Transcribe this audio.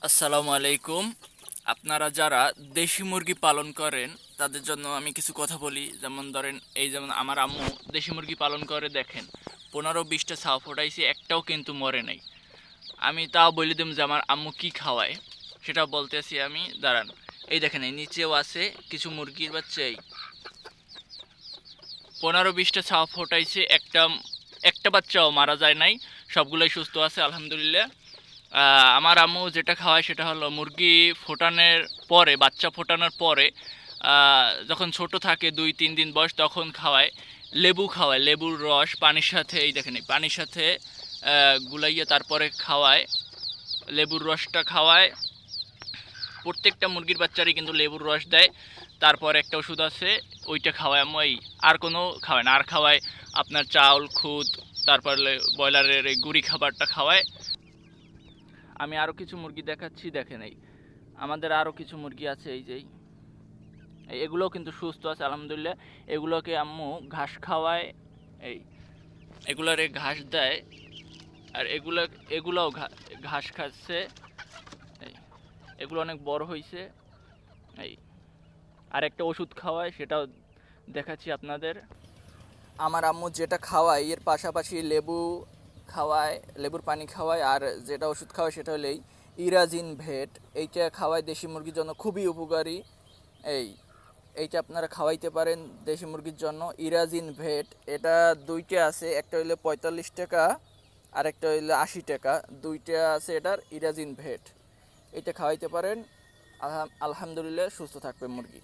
আসসালামু আলাইকুম। আপনারা যারা দেশি মুরগি পালন করেন তাদের জন্য আমি কিছু কথা বলি। যেমন ধরেন, যেমন আমার আম্মু দেশি মুরগি পালন করে, দেখেন 15-20টা ছাও ফোটাইছি, একটাও কিন্তু মরে নাই। আমি তাও বলে দিম যে আমার আম্মু কি খাওয়ায়, সেটা বলতেছি আমি, দাঁড়ান। এই দেখেন, এই নিচেও আছে কিছু মুরগির বাচ্চা। এই 15-20টা ছাও ফোটাইছে, একটা একটা বাচ্চাও মারা যায় নাই, সবগুলোই সুস্থ আছে আলহামদুলিল্লাহ। আমার আম্মু যেটা খাওয়ায় সেটা হলো মুরগি ফোটানোর পরে, বাচ্চা ফোটানোর পরে যখন ছোট থাকে 2-3 দিন বয়স, তখন খাওয়ায় লেবু, খাওয়ায় লেবুর রস পানির সাথে, এই দেখেন এই পানির সাথে গুলাইয়ে তারপরে খাওয়ায়, লেবুর রসটা খাওয়ায়। প্রত্যেকটা মুরগির বাচ্চারই কিন্তু লেবুর রস দেয়। তারপর একটা ওষুধ আছে, ওইটা খাওয়ায় আম্মু। এই আর কোনো খাওয়ায় না, আর খাওয়ায় আপনার চাউল খুদ, তারপরে ব্রয়লারের এই গুঁড়ি খাবারটা খাওয়ায়। আমি আরও কিছু মুরগি দেখাচ্ছি, দেখেন এই আমাদের আরও কিছু মুরগি আছে, এই যে এগুলোও কিন্তু সুস্থ আছে আলহামদুলিল্লাহ। এগুলোকে আম্মু ঘাস খাওয়ায়, এই এগুলোরে ঘাস দেয়, আর এগুলোও ঘাস খাচ্ছে। এই এগুলো অনেক বড় হয়েছে। এই আর একটা ওষুধ খাওয়ায়, সেটাও দেখাচ্ছি আপনাদের। আমার আম্মু যেটা খাওয়ায় এর পাশাপাশি লেবু খাওয়ায়, লেবুর পানি খাওয়ায়, আর যেটা ওষুধ খাওয়ায় সেটা হলেই ইরাজিন ভেট। এইটা খাওয়ায় দেশি মুরগির জন্য খুবই উপকারী। এই এইটা আপনারা খাওয়াইতে পারেন দেশি মুরগির জন্য, ইরাজিন ভেট। এটা দুইটা আছে, একটা হইলে 45 টাকা আর একটা হইলে 80 টাকা, দুইটা আছে এটার ইরাজিন ভেট। এটা খাওয়াইতে পারেন, আলহামদুলিল্লাহ সুস্থ থাকবে মুরগি।